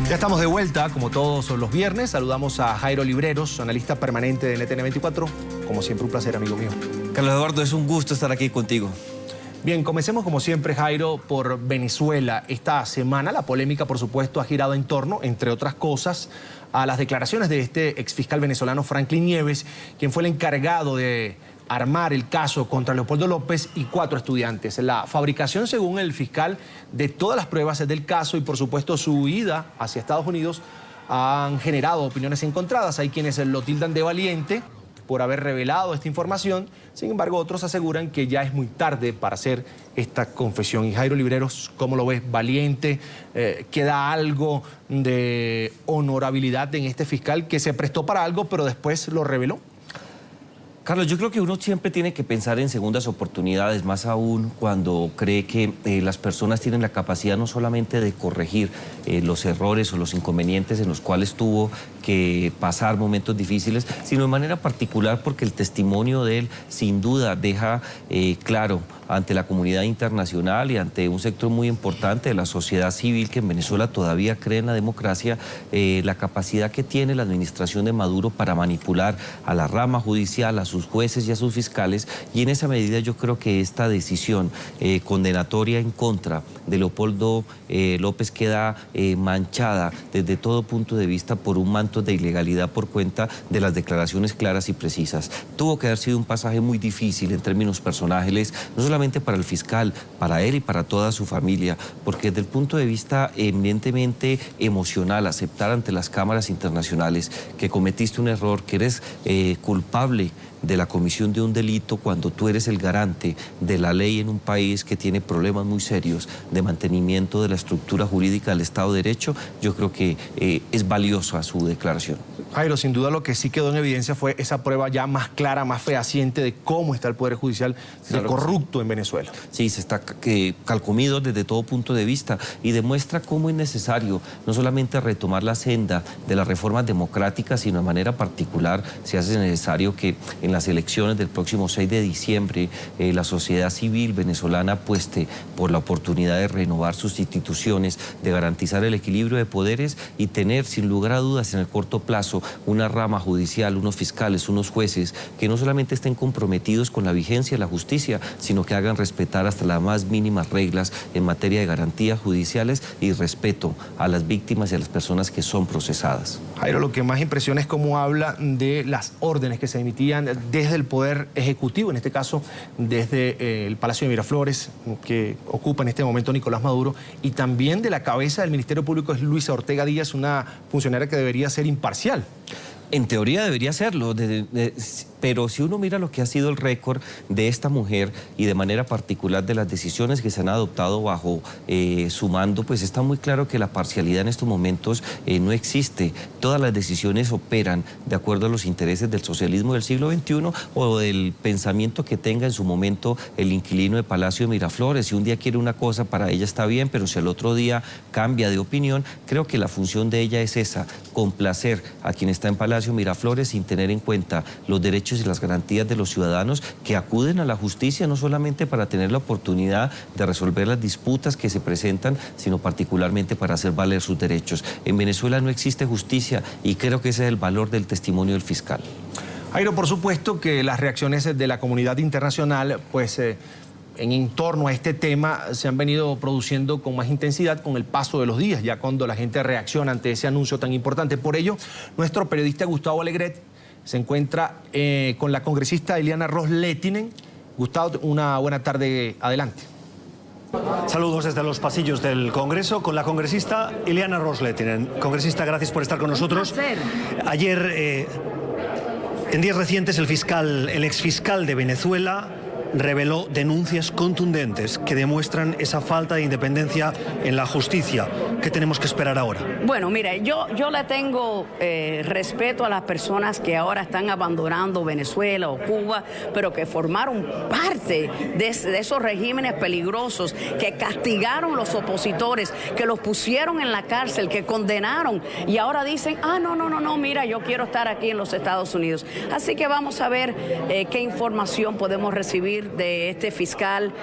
Ya estamos de vuelta, como todos los viernes. Saludamos a Jairo Libreros, analista permanente de NTN24. Como siempre, un placer, amigo mío. Carlos Eduardo, es un gusto estar aquí contigo. Bien, comencemos como siempre, Jairo, por Venezuela. Esta semana la polémica, por supuesto, ha girado en torno, entre otras cosas, a las declaraciones de este exfiscal venezolano Franklin Nieves, quien fue el encargado de armar el caso contra Leopoldo López y 4 estudiantes. La fabricación, según el fiscal, de todas las pruebas del caso y, por supuesto, su huida hacia Estados Unidos han generado opiniones encontradas. Hay quienes lo tildan de valiente por haber revelado esta información. Sin embargo, otros aseguran que ya es muy tarde para hacer esta confesión. Y Jairo Libreros, ¿cómo lo ves? ¿Valiente? ¿Queda algo de honorabilidad en este fiscal que se prestó para algo pero después lo reveló? Carlos, yo creo que uno siempre tiene que pensar en segundas oportunidades, más aún cuando cree que las personas tienen la capacidad no solamente de corregir los errores o los inconvenientes en los cuales tuvo que pasar momentos difíciles, sino de manera particular porque el testimonio de él sin duda deja claro ante la comunidad internacional y ante un sector muy importante de la sociedad civil que en Venezuela todavía cree en la democracia, la capacidad que tiene la administración de Maduro para manipular a la rama judicial, a sus jueces y a sus fiscales, y en esa medida yo creo que esta decisión condenatoria en contra de Leopoldo López queda manchada desde todo punto de vista por un manto de ilegalidad por cuenta de las declaraciones claras y precisas. Tuvo que haber sido un pasaje muy difícil en términos personales, no solamente para el fiscal, para él y para toda su familia, porque desde el punto de vista eminentemente emocional, aceptar ante las cámaras internacionales que cometiste un error, que eres culpable de la comisión de un delito cuando tú eres el garante de la ley en un país que tiene problemas muy serios de mantenimiento de la estructura jurídica del Estado de Derecho, yo creo que es valiosa su declaración. Jairo, sin duda lo que sí quedó en evidencia fue esa prueba ya más clara, más fehaciente de cómo está el Poder Judicial corrupto en Venezuela. Sí, se está calcomido desde todo punto de vista y demuestra cómo es necesario no solamente retomar la senda de las reformas democráticas, sino de manera particular se hace necesario que en las elecciones del próximo 6 de diciembre la sociedad civil venezolana apueste por la oportunidad de renovar sus instituciones, de garantizar el equilibrio de poderes y tener sin lugar a dudas en el corto plazo una rama judicial, unos fiscales, unos jueces que no solamente estén comprometidos con la vigencia de la justicia, sino que hagan respetar hasta las más mínimas reglas en materia de garantías judiciales y respeto a las víctimas y a las personas que son procesadas. Jairo, lo que más impresiona es cómo habla de las órdenes que se emitían desde el Poder Ejecutivo, en este caso desde el Palacio de Miraflores, que ocupa en este momento Nicolás Maduro, y también de la cabeza del Ministerio Público es Luisa Ortega Díaz, una funcionaria que debería ser imparcial. En teoría debería serlo, pero si uno mira lo que ha sido el récord de esta mujer y de manera particular de las decisiones que se han adoptado bajo su mando, pues está muy claro que la parcialidad en estos momentos no existe. Todas las decisiones operan de acuerdo a los intereses del socialismo del siglo XXI o del pensamiento que tenga en su momento el inquilino de Palacio de Miraflores. Si un día quiere una cosa, para ella está bien, pero si el otro día cambia de opinión, creo que la función de ella es esa, complacer a quien está en Palacio Miraflores sin tener en cuenta los derechos y las garantías de los ciudadanos que acuden a la justicia no solamente para tener la oportunidad de resolver las disputas que se presentan, sino particularmente para hacer valer sus derechos. En Venezuela no existe justicia y creo que ese es el valor del testimonio del fiscal. Jairo, por supuesto que las reacciones de la comunidad internacional, pues en torno a este tema se han venido produciendo con más intensidad con el paso de los días, ya cuando la gente reacciona ante ese anuncio tan importante. Por ello, nuestro periodista Gustavo Alegret se encuentra con la congresista Ileana Ros-Lehtinen. Gustavo, una buena tarde, adelante. Saludos desde los pasillos del Congreso con la congresista Ileana Ros-Lehtinen. Congresista, gracias por estar con nosotros. Ayer, en días recientes, el exfiscal de Venezuela reveló denuncias contundentes que demuestran esa falta de independencia en la justicia. ¿Qué tenemos que esperar ahora? Bueno, mire, yo le tengo respeto a las personas que ahora están abandonando Venezuela o Cuba, pero que formaron parte de esos regímenes peligrosos, que castigaron los opositores, que los pusieron en la cárcel, que condenaron y ahora dicen, no, mira, yo quiero estar aquí en los Estados Unidos. Así que vamos a ver qué información podemos recibir de este fiscal,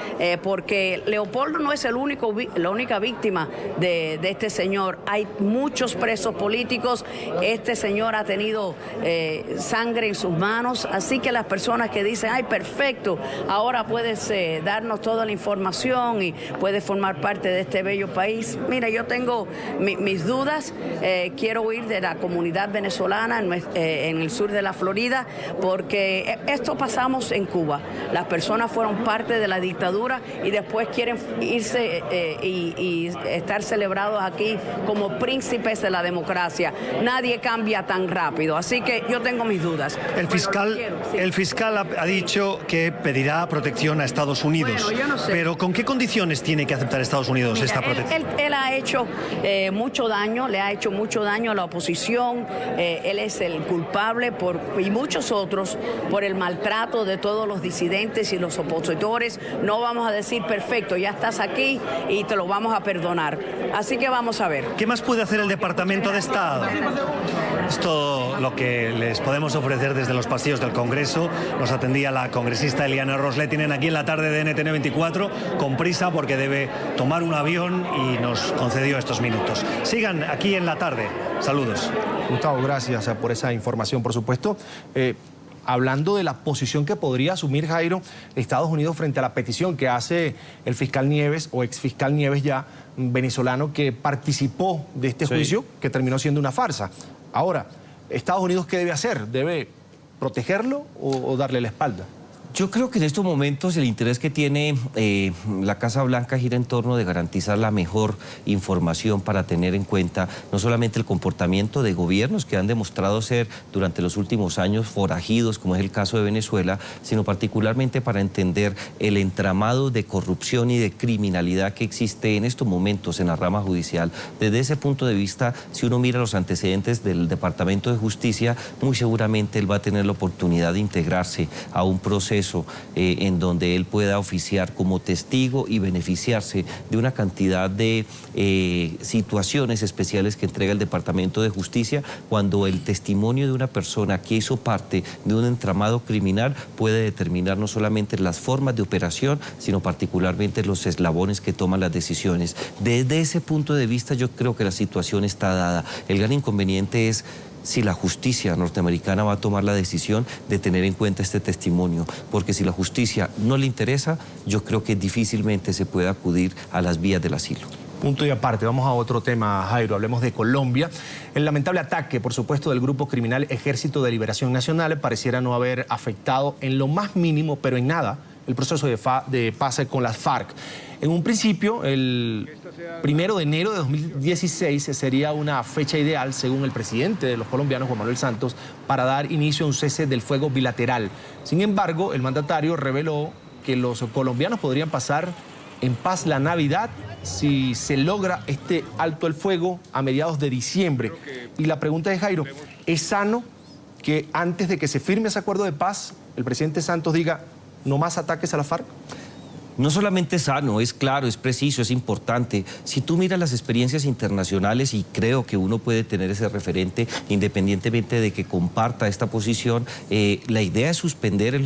porque Leopoldo no es la única víctima de este señor. Hay muchos presos políticos, este señor ha tenido sangre en sus manos, así que las personas que dicen, ay, perfecto, ahora puedes darnos toda la información y puedes formar parte de este bello país. Mira, yo tengo mis dudas, quiero huir de la comunidad venezolana en el sur de la Florida, porque esto pasamos en Cuba. Las personas fueron parte de la dictadura y después quieren irse y estar celebrados aquí como príncipes de la democracia. Nadie cambia tan rápido, así que yo tengo mis dudas. El fiscal ha dicho que pedirá protección a Estados Unidos. Bueno, yo no sé. Pero ¿con qué condiciones tiene que aceptar Estados Unidos esta protección? Él ha hecho mucho daño, le ha hecho mucho daño a la oposición. Él es el culpable y muchos otros por el maltrato de todos los disidentes y los opositores. No vamos a decir, perfecto, ya estás aquí y te lo vamos a perdonar. Así que vamos a ver. ¿Qué más puede hacer el Departamento de Estado? Es todo lo que les podemos ofrecer desde los pasillos del Congreso. Nos atendía la congresista Ileana Ros-Lehtinen aquí en la tarde de NTN 24, con prisa porque debe tomar un avión y nos concedió estos minutos. Sigan aquí en la tarde. Saludos. Gustavo, gracias por esa información, por supuesto. Hablando de la posición que podría asumir, Jairo, Estados Unidos frente a la petición que hace el fiscal Nieves, o exfiscal Nieves ya, venezolano, que participó de este juicio, que terminó siendo una farsa. Ahora, ¿Estados Unidos qué debe hacer? ¿Debe protegerlo o darle la espalda? Yo creo que en estos momentos el interés que tiene la Casa Blanca gira en torno de garantizar la mejor información para tener en cuenta no solamente el comportamiento de gobiernos que han demostrado ser durante los últimos años forajidos, como es el caso de Venezuela, sino particularmente para entender el entramado de corrupción y de criminalidad que existe en estos momentos en la rama judicial. Desde ese punto de vista, si uno mira los antecedentes del Departamento de Justicia, muy seguramente él va a tener la oportunidad de integrarse a un proceso en donde él pueda oficiar como testigo y beneficiarse de una cantidad de situaciones especiales que entrega el Departamento de Justicia cuando el testimonio de una persona que hizo parte de un entramado criminal puede determinar no solamente las formas de operación, sino particularmente los eslabones que toman las decisiones. Desde ese punto de vista yo creo que la situación está dada. El gran inconveniente es si la justicia norteamericana va a tomar la decisión de tener en cuenta este testimonio, porque si la justicia no le interesa, yo creo que difícilmente se puede acudir a las vías del asilo. Punto y aparte, vamos a otro tema, Jairo, hablemos de Colombia. El lamentable ataque, por supuesto, del grupo criminal Ejército de Liberación Nacional pareciera no haber afectado en lo más mínimo, pero en nada, el proceso de paz con las FARC. En un principio, el 1 de enero de 2016 sería una fecha ideal, según el presidente de los colombianos, Juan Manuel Santos, para dar inicio a un cese del fuego bilateral. Sin embargo, el mandatario reveló que los colombianos podrían pasar en paz la Navidad si se logra este alto el fuego a mediados de diciembre. Y la pregunta es, Jairo, ¿es sano que antes de que se firme ese acuerdo de paz, el presidente Santos diga no más ataques a la FARC? No solamente es sano, es claro, es preciso, es importante. Si tú miras las experiencias internacionales, y creo que uno puede tener ese referente independientemente de que comparta esta posición, la idea es suspender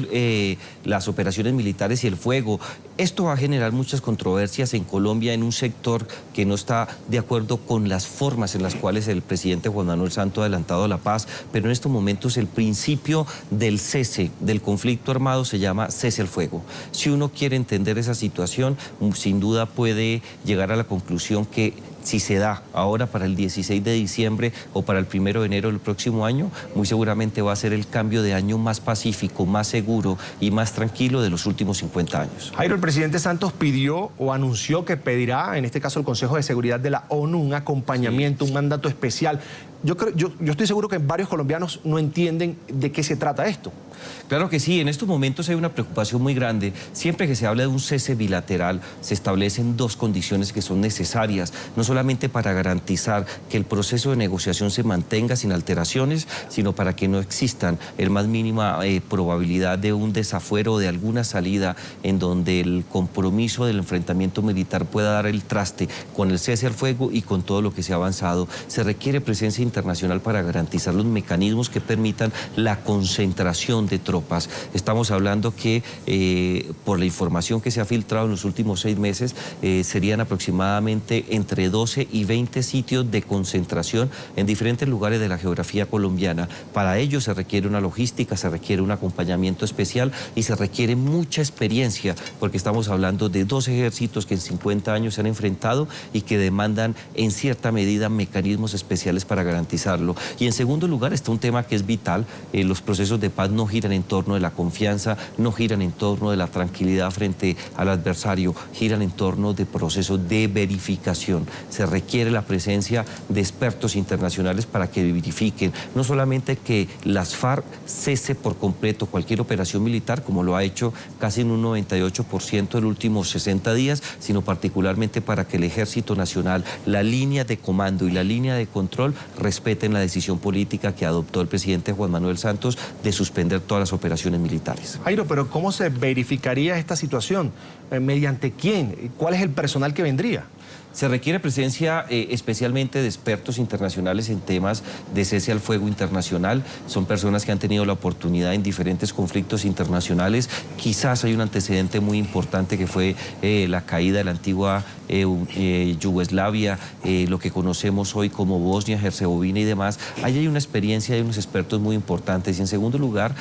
las operaciones militares y el fuego. Esto va a generar muchas controversias en Colombia en un sector que no está de acuerdo con las formas en las cuales el presidente Juan Manuel Santos ha adelantado la paz, pero en estos momentos el principio del cese del conflicto armado se llama cese al fuego. Si uno quiere entender esa situación, sin duda puede llegar a la conclusión que si se da ahora para el 16 de diciembre o para el 1 de enero del próximo año, muy seguramente va a ser el cambio de año más pacífico, más seguro y más tranquilo de los últimos 50 años. Jairo, el presidente Santos pidió o anunció que pedirá, en este caso el Consejo de Seguridad de la ONU, un acompañamiento, un mandato especial. Yo estoy seguro que varios colombianos no entienden de qué se trata esto. Claro que sí, en estos momentos hay una preocupación muy grande. Siempre que se habla de un cese bilateral, se establecen dos condiciones que son necesarias, no solamente para garantizar que el proceso de negociación se mantenga sin alteraciones, sino para que no existan el más mínima probabilidad de un desafuero o de alguna salida en donde el compromiso del enfrentamiento militar pueda dar el traste con el cese al fuego y con todo lo que se ha avanzado. Se requiere presencia internacional para garantizar los mecanismos que permitan la concentración de tropas. Estamos hablando que por la información que se ha filtrado en los últimos 6 meses serían aproximadamente entre 12 y 20 sitios de concentración en diferentes lugares de la geografía colombiana. Para ello se requiere una logística, se requiere un acompañamiento especial y se requiere mucha experiencia, porque estamos hablando de 2 ejércitos que en 50 años se han enfrentado y que demandan en cierta medida mecanismos especiales para garantizarlo. Y en segundo lugar está un tema que es vital: los procesos de paz no giran en torno de la confianza, no giran en torno de la tranquilidad frente al adversario, giran en torno de procesos de verificación. Se requiere la presencia de expertos internacionales para que verifiquen no solamente que las FARC cese por completo cualquier operación militar, como lo ha hecho casi en un 98% en los últimos 60 días, sino particularmente para que el Ejército Nacional, la línea de comando y la línea de control respeten la decisión política que adoptó el presidente Juan Manuel Santos de suspender todas las operaciones militares. Jairo, pero ¿cómo se verificaría esta situación? ¿Mediante quién? ¿Cuál es el personal que vendría? Se requiere presencia especialmente de expertos internacionales en temas de cese al fuego internacional. Son personas que han tenido la oportunidad en diferentes conflictos internacionales. Quizás hay un antecedente muy importante que fue la caída de la antigua Yugoslavia, lo que conocemos hoy como Bosnia, Herzegovina y demás. Ahí hay una experiencia, hay unos expertos muy importantes. Y en segundo lugar,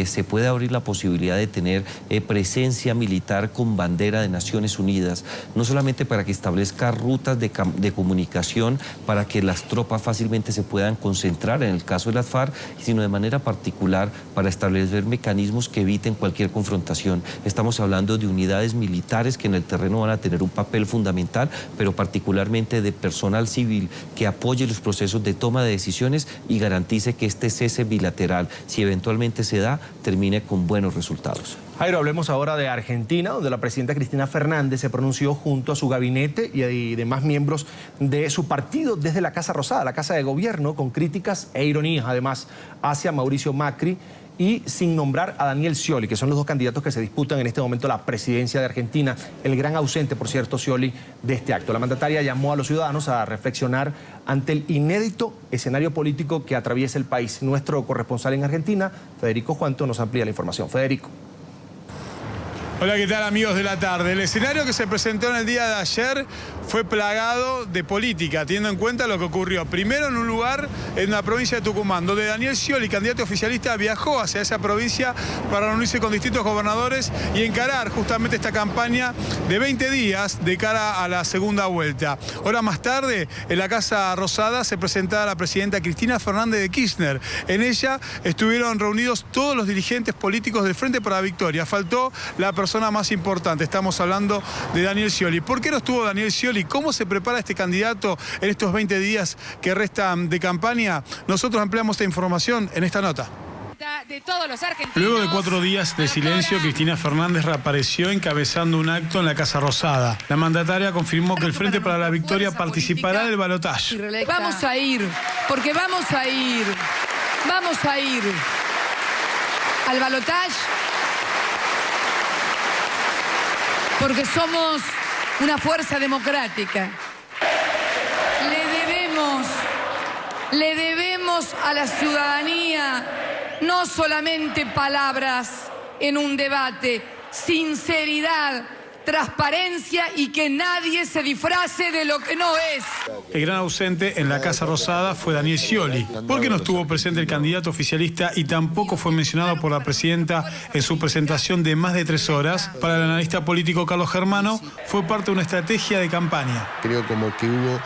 se puede abrir la posibilidad de tener presencia militar con bandera de Naciones Unidas, no solamente para que establezca rutas de comunicación para que las tropas fácilmente se puedan concentrar en el caso de las FARC, sino de manera particular para establecer mecanismos que eviten cualquier confrontación. Estamos hablando de unidades militares que en el terreno van a tener un papel fundamental, pero particularmente de personal civil que apoye los procesos de toma de decisiones y garantice que este cese bilateral, si eventualmente se da, termine con buenos resultados. Jairo, hablemos ahora de Argentina, donde la presidenta Cristina Fernández se pronunció junto a su gabinete y demás miembros de su partido desde la Casa Rosada, la Casa de Gobierno, con críticas e ironías, además, hacia Mauricio Macri y sin nombrar a Daniel Scioli, que son los 2 candidatos que se disputan en este momento la presidencia de Argentina. El gran ausente, por cierto, Scioli, de este acto. La mandataria llamó a los ciudadanos a reflexionar ante el inédito escenario político que atraviesa el país. Nuestro corresponsal en Argentina, Federico Juanto, nos amplía la información. Federico. Hola, ¿qué tal, amigos de la tarde? El escenario que se presentó en el día de ayer fue plagado de política, teniendo en cuenta lo que ocurrió. Primero en un lugar en la provincia de Tucumán, donde Daniel Scioli, candidato oficialista, viajó hacia esa provincia para reunirse con distintos gobernadores y encarar justamente esta campaña de 20 días de cara a la segunda vuelta. Horas más tarde, en la Casa Rosada se presentaba la presidenta Cristina Fernández de Kirchner. En ella estuvieron reunidos todos los dirigentes políticos del Frente para la Victoria. Faltó la persona más importante, estamos hablando de Daniel Scioli. ¿Por qué no estuvo Daniel Scioli? ¿Cómo se prepara este candidato en estos 20 días que restan de campaña? Nosotros ampliamos esta información en esta nota. De todos los argentinos. Luego de 4 días de silencio, Cristina Fernández reapareció encabezando un acto en la Casa Rosada. La mandataria confirmó que el Frente para la Victoria participará del balotaje. Vamos a ir, porque vamos a ir al balotaje, porque somos una fuerza democrática. Le debemos a la ciudadanía no solamente palabras en un debate, sinceridad, transparencia y que nadie se disfrace de lo que no es. El gran ausente en la Casa Rosada fue Daniel Scioli. ¿Por qué no estuvo presente el candidato oficialista y tampoco fue mencionado por la presidenta en su presentación de más de 3 horas? Para el analista político Carlos Germano, fue parte de una estrategia de campaña. Creo como que hubo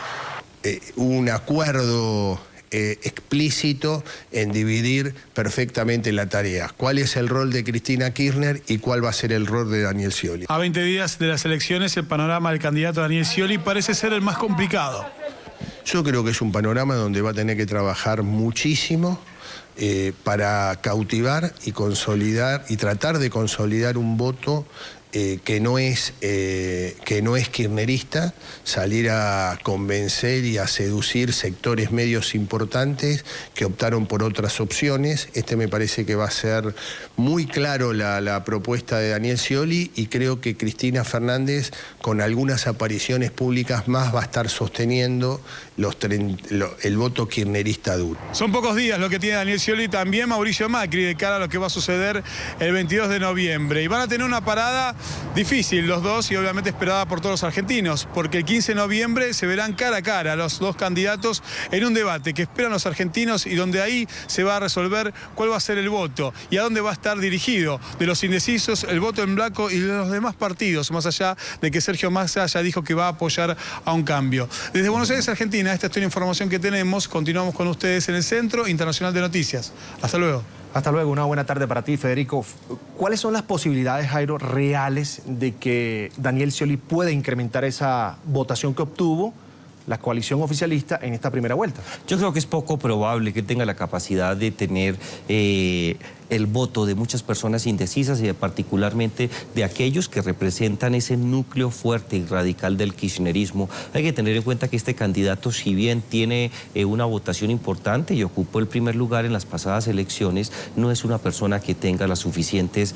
un acuerdo explícito en dividir perfectamente la tarea. ¿Cuál es el rol de Cristina Kirchner y cuál va a ser el rol de Daniel Scioli? A 20 días de las elecciones, el panorama del candidato Daniel Scioli parece ser el más complicado. Yo creo que es un panorama donde va a tener que trabajar muchísimo para cautivar y consolidar y tratar de consolidar un voto que no es kirchnerista, salir a convencer y a seducir sectores medios importantes que optaron por otras opciones. Me parece que va a ser muy claro la propuesta de Daniel Scioli y creo que Cristina Fernández, con algunas apariciones públicas más, va a estar sosteniendo el voto kirchnerista duro. Son pocos días lo que tiene Daniel Scioli y también Mauricio Macri de cara a lo que va a suceder el 22 de noviembre. Y van a tener una parada difícil los dos y obviamente esperada por todos los argentinos, porque el 15 de noviembre se verán cara a cara los dos candidatos en un debate que esperan los argentinos y donde ahí se va a resolver cuál va a ser el voto y a dónde va a estar dirigido de los indecisos, el voto en blanco y de los demás partidos, más allá de que Sergio Massa ya dijo que va a apoyar a un cambio. Desde Buenos Aires, Argentina, esta es toda la información que tenemos. Continuamos con ustedes en el Centro Internacional de Noticias. Hasta luego. Hasta luego, una buena tarde para ti, Federico. ¿Cuáles son las posibilidades, Jairo, reales de que Daniel Scioli pueda incrementar esa votación que obtuvo la coalición oficialista en esta primera vuelta? Yo creo que es poco probable que tenga la capacidad de tener el voto de muchas personas indecisas y particularmente de aquellos que representan ese núcleo fuerte y radical del kirchnerismo. Hay que tener en cuenta que este candidato, si bien tiene una votación importante y ocupó el primer lugar en las pasadas elecciones, no es una persona que tenga las suficientes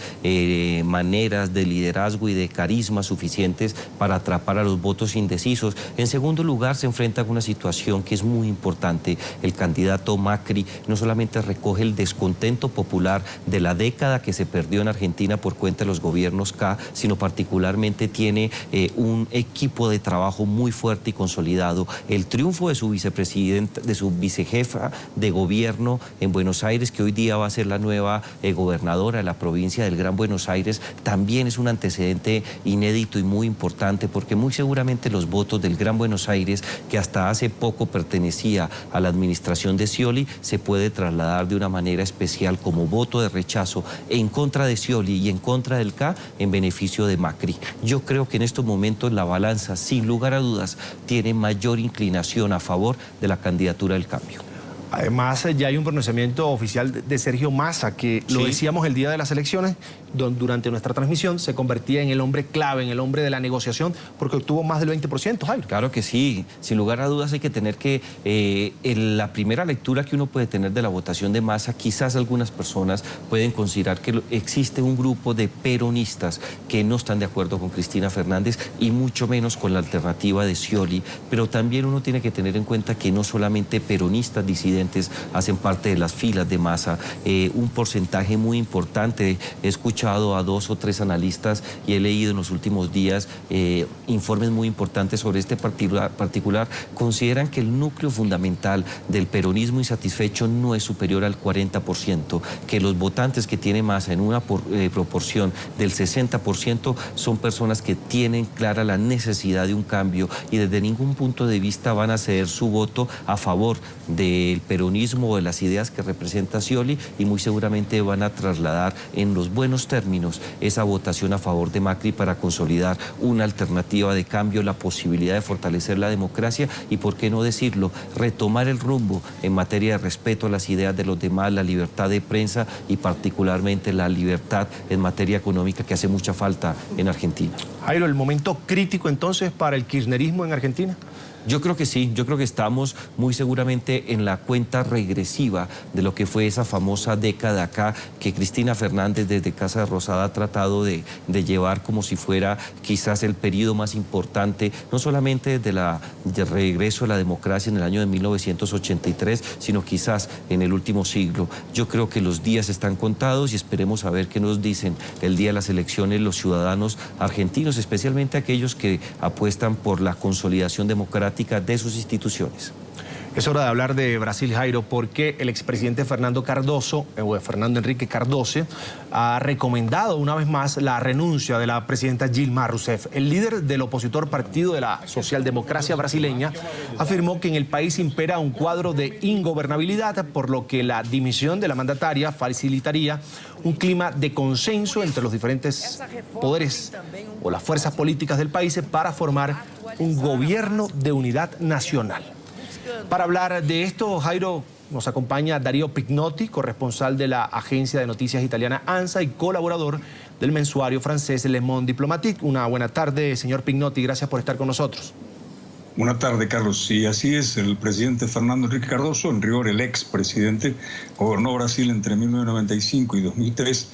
maneras de liderazgo y de carisma suficientes para atrapar a los votos indecisos. En segundo lugar, se enfrenta a una situación que es muy importante. El candidato Macri no solamente recoge el descontento popular de la década que se perdió en Argentina por cuenta de los gobiernos K, sino particularmente tiene un equipo de trabajo muy fuerte y consolidado. El triunfo de su vicepresidenta, de su vicejefa de gobierno en Buenos Aires, que hoy día va a ser la nueva gobernadora de la provincia del Gran Buenos Aires, también es un antecedente inédito y muy importante, porque muy seguramente los votos del Gran Buenos Aires, que hasta hace poco pertenecía a la administración de Scioli, se puede trasladar de una manera especial como voto de rechazo en contra de Scioli y en contra del K en beneficio de Macri. Yo creo que en estos momentos la balanza, sin lugar a dudas, tiene mayor inclinación a favor de la candidatura del cambio. Además, ya hay un pronunciamiento oficial de Sergio Massa, que lo decíamos el día de las elecciones, durante nuestra transmisión, se convertía en el hombre clave, en el hombre de la negociación, porque obtuvo más del 20%, Jairo. Claro que sí, sin lugar a dudas hay que tener que, en la primera lectura que uno puede tener de la votación de Massa, quizás algunas personas pueden considerar que existe un grupo de peronistas que no están de acuerdo con Cristina Fernández y mucho menos con la alternativa de Scioli, pero también uno tiene que tener en cuenta que no solamente peronistas disidentes hacen parte de las filas de Massa, un porcentaje muy importante. He escuchado a 2 o 3 analistas y he leído en los últimos días informes muy importantes sobre este particular, consideran que el núcleo fundamental del peronismo insatisfecho no es superior al 40%, que los votantes que tiene Massa en una proporción del 60% son personas que tienen clara la necesidad de un cambio y desde ningún punto de vista van a ceder su voto a favor del peronismo o de las ideas que representa Scioli, y muy seguramente van a trasladar en los buenos términos esa votación a favor de Macri para consolidar una alternativa de cambio, la posibilidad de fortalecer la democracia y, por qué no decirlo, retomar el rumbo en materia de respeto a las ideas de los demás, la libertad de prensa y particularmente la libertad en materia económica, que hace mucha falta en Argentina. Jairo, ¿el momento crítico entonces para el kirchnerismo en Argentina? Yo creo que sí, yo creo que estamos muy seguramente en la cuenta regresiva de lo que fue esa famosa década acá que Cristina Fernández desde Casa Rosada ha tratado de llevar como si fuera quizás el periodo más importante, no solamente del regreso a la democracia en el año de 1983, sino quizás en el último siglo. Yo creo que los días están contados y esperemos a ver qué nos dicen el día de las elecciones los ciudadanos argentinos, especialmente aquellos que apuestan por la consolidación democrática de sus instituciones. Es hora de hablar de Brasil, Jairo, porque el expresidente Fernando Henrique Cardoso ha recomendado una vez más la renuncia de la presidenta Dilma Rousseff. El líder del opositor partido de la socialdemocracia brasileña afirmó que en el país impera un cuadro de ingobernabilidad, por lo que la dimisión de la mandataria facilitaría un clima de consenso entre los diferentes poderes o las fuerzas políticas del país para formar un gobierno de unidad nacional. Para hablar de esto, Jairo, nos acompaña Darío Pignotti, corresponsal de la agencia de noticias italiana ANSA y colaborador del mensuario francés Le Monde Diplomatique. Una buena tarde, señor Pignotti, gracias por estar con nosotros. Buenas tardes, Carlos. Sí, así es, el presidente Fernando Henrique Cardoso, en rigor el expresidente, gobernó Brasil entre 1995 y 2003,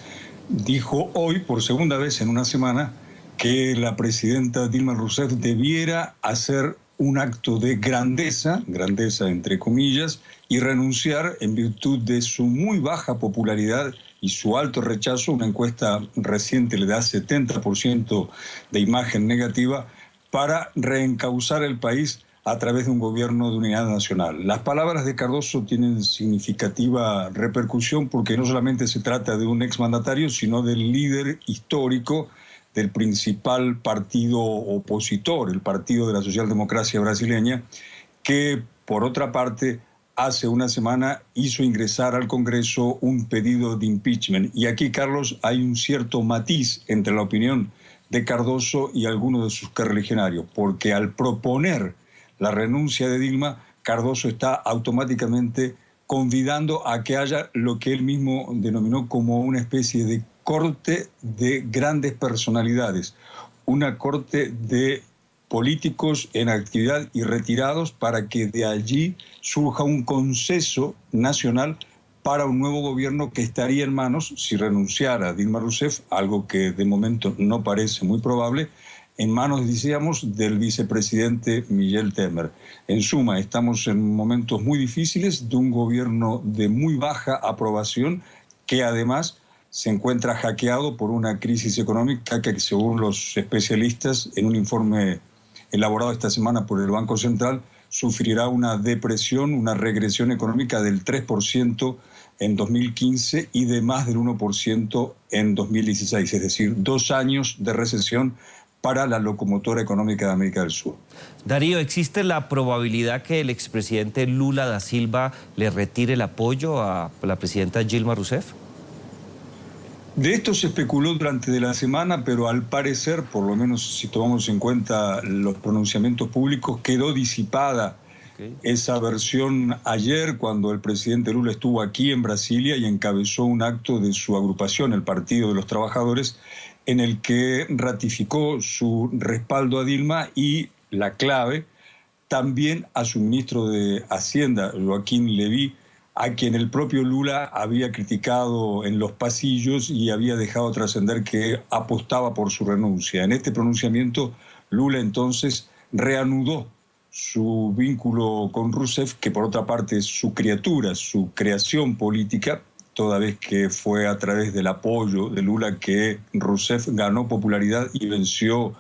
dijo hoy, por segunda vez en una semana, que la presidenta Dilma Rousseff debiera hacer un acto de grandeza, grandeza entre comillas, y renunciar en virtud de su muy baja popularidad y su alto rechazo. Una encuesta reciente le da 70% de imagen negativa, para reencauzar el país a través de un gobierno de unidad nacional. Las palabras de Cardoso tienen significativa repercusión porque no solamente se trata de un exmandatario, sino del líder histórico del principal partido opositor, el Partido de la Socialdemocracia Brasileña, que, por otra parte, hace una semana hizo ingresar al Congreso un pedido de impeachment. Y aquí, Carlos, hay un cierto matiz entre la opinión de Cardoso y algunos de sus correligionarios, porque al proponer la renuncia de Dilma, Cardoso está automáticamente convidando a que haya lo que él mismo denominó como una especie de corte de grandes personalidades, una corte de políticos en actividad y retirados, para que de allí surja un consenso nacional para un nuevo gobierno que estaría en manos, si renunciara Dilma Rousseff, algo que de momento no parece muy probable, en manos, decíamos, del vicepresidente Michel Temer. En suma, estamos en momentos muy difíciles de un gobierno de muy baja aprobación, que además se encuentra hackeado por una crisis económica que, según los especialistas, en un informe elaborado esta semana por el Banco Central, sufrirá una depresión, una regresión económica del 3% en 2015 y de más del 1% en 2016, es decir, 2 años de recesión para la locomotora económica de América del Sur. Darío, ¿existe la probabilidad que el expresidente Lula da Silva le retire el apoyo a la presidenta Dilma Rousseff? De esto se especuló durante la semana, pero al parecer, por lo menos si tomamos en cuenta los pronunciamientos públicos, quedó disipada esa versión ayer, cuando el presidente Lula estuvo aquí en Brasilia y encabezó un acto de su agrupación, el Partido de los Trabajadores, en el que ratificó su respaldo a Dilma y, la clave, también a su ministro de Hacienda, Joaquín Levy, a quien el propio Lula había criticado en los pasillos y había dejado trascender que apostaba por su renuncia. En este pronunciamiento, Lula entonces reanudó su vínculo con Rousseff, que por otra parte es su criatura, su creación política, toda vez que fue a través del apoyo de Lula que Rousseff ganó popularidad y venció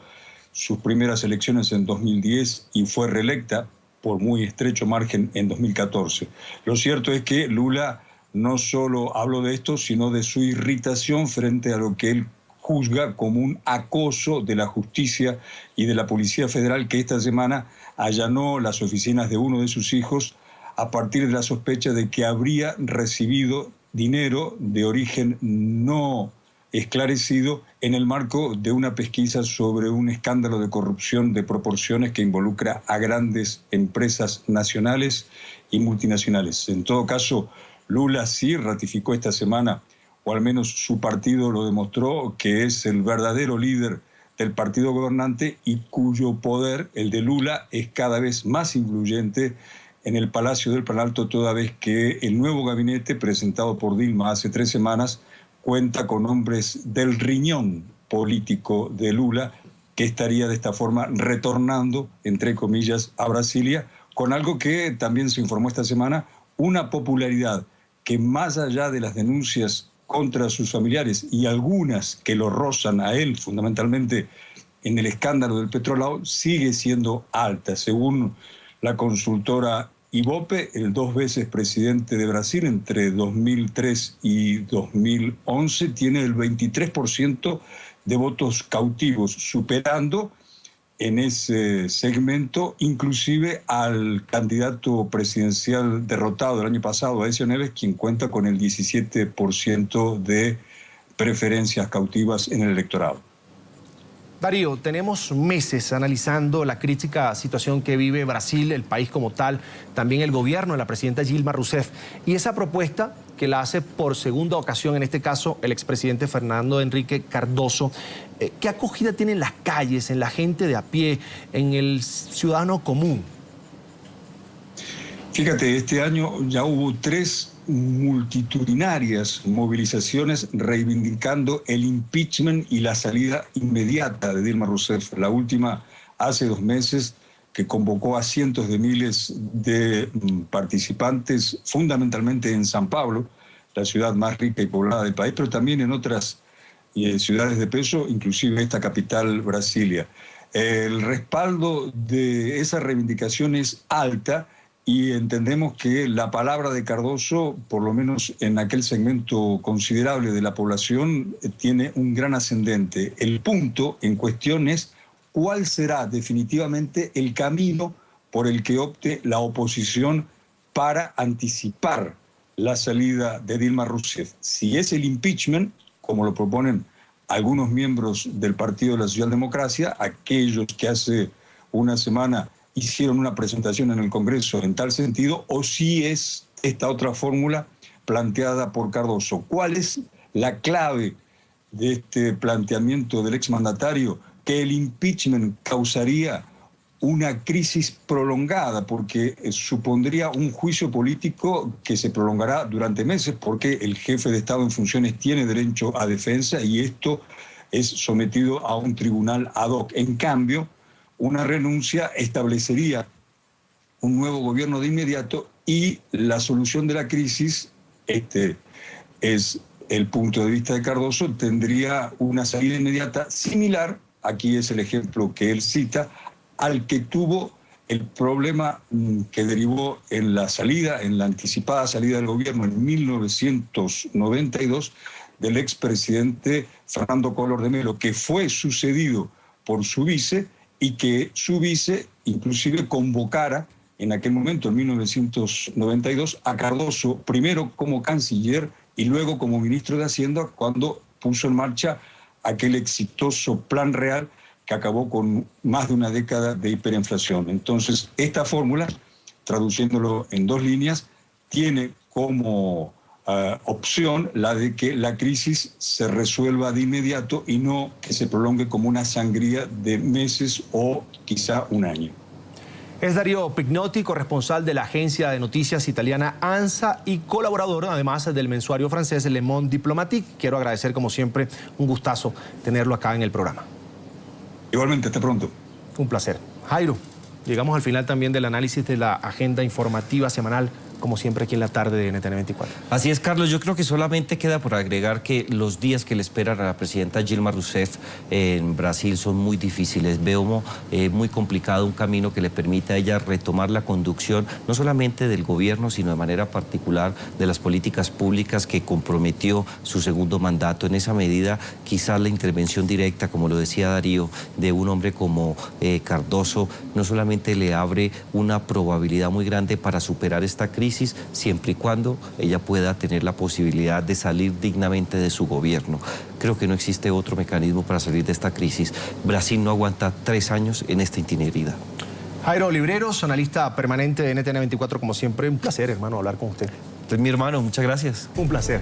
sus primeras elecciones en 2010 y fue reelecta por muy estrecho margen en 2014. Lo cierto es que Lula no solo habló de esto, sino de su irritación frente a lo que él juzga como un acoso de la justicia y de la Policía Federal, que esta semana allanó las oficinas de uno de sus hijos a partir de la sospecha de que habría recibido dinero de origen no esclarecido en el marco de una pesquisa sobre un escándalo de corrupción de proporciones que involucra a grandes empresas nacionales y multinacionales. En todo caso, Lula sí ratificó esta semana, o al menos su partido lo demostró, que es el verdadero líder del partido gobernante y cuyo poder, el de Lula, es cada vez más influyente en el Palacio del Planalto, toda vez que el nuevo gabinete presentado por Dilma hace 3 semanas cuenta con hombres del riñón político de Lula, que estaría de esta forma retornando, entre comillas, a Brasilia, con algo que también se informó esta semana, una popularidad que, más allá de las denuncias contra sus familiares y algunas que lo rozan a él, fundamentalmente en el escándalo del petrolao, sigue siendo alta. Según la consultora Ibope, el 2 veces presidente de Brasil entre 2003 y 2011, tiene el 23% de votos cautivos, superando en ese segmento inclusive al candidato presidencial derrotado el año pasado, Aécio Neves, quien cuenta con el 17% de preferencias cautivas en el electorado. Darío, tenemos meses analizando la crítica situación que vive Brasil, el país como tal, también el gobierno de la presidenta Dilma Rousseff, y esa propuesta que la hace por segunda ocasión, en este caso el expresidente Fernando Henrique Cardoso. ¿Qué acogida tiene en las calles, en la gente de a pie, en el ciudadano común? Fíjate, este año ya hubo 3 multitudinarias movilizaciones reivindicando el impeachment y la salida inmediata de Dilma Rousseff. La última hace 2 meses que convocó a cientos de miles de participantes, fundamentalmente en San Pablo, la ciudad más rica y poblada del país, pero también en otras ciudades de peso, inclusive esta capital, Brasilia. El respaldo de esa reivindicación es alta y entendemos que la palabra de Cardoso, por lo menos en aquel segmento considerable de la población, tiene un gran ascendente. El punto en cuestión es cuál será definitivamente el camino por el que opte la oposición para anticipar la salida de Dilma Rousseff. Si es el impeachment, como lo proponen algunos miembros del Partido de la Socialdemocracia, aquellos que hace una semana hicieron una presentación en el Congreso en tal sentido, o si es esta otra fórmula planteada por Cardoso. ¿Cuál es la clave de este planteamiento del exmandatario? Que el impeachment causaría una crisis prolongada, porque supondría un juicio político que se prolongará durante meses, porque el jefe de Estado en funciones tiene derecho a defensa y esto es sometido a un tribunal ad hoc. En cambio, una renuncia establecería un nuevo gobierno de inmediato y la solución de la crisis, este es el punto de vista de Cardoso, tendría una salida inmediata similar, aquí es el ejemplo que él cita, al que tuvo el problema que derivó en la salida, en la anticipada salida del gobierno en 1992 del expresidente Fernando Collor de Mello, que fue sucedido por su vice y que su vice inclusive convocara en aquel momento, en 1992, a Cardoso, primero como canciller y luego como ministro de Hacienda, cuando puso en marcha aquel exitoso plan real que acabó con más de una década de hiperinflación. Entonces, esta fórmula, traduciéndolo en dos líneas, tiene como opción la de que la crisis se resuelva de inmediato y no que se prolongue como una sangría de meses o quizá un año. Es Darío Pignotti, corresponsal de la agencia de noticias italiana ANSA y colaborador además del mensuario francés Le Monde Diplomatique. Quiero agradecer como siempre, un gustazo tenerlo acá en el programa. Igualmente, hasta pronto. Un placer. Jairo, llegamos al final también del análisis de la agenda informativa semanal, como siempre aquí en la tarde de NTN 24. Así es, Carlos. Yo creo que solamente queda por agregar que los días que le esperan a la presidenta Dilma Rousseff en Brasil son muy difíciles. Veo muy complicado un camino que le permita a ella retomar la conducción, no solamente del gobierno, sino de manera particular de las políticas públicas que comprometió su segundo mandato. En esa medida, quizás la intervención directa, como lo decía Darío, de un hombre como Cardoso, no solamente le abre una probabilidad muy grande para superar esta crisis, siempre y cuando ella pueda tener la posibilidad de salir dignamente de su gobierno. Creo que no existe otro mecanismo para salir de esta crisis. Brasil no aguanta 3 años en esta interinidad. Jairo Libreros, analista permanente de NTN 24, como siempre, un placer, hermano, hablar con usted. Usted es mi hermano, muchas gracias. Un placer.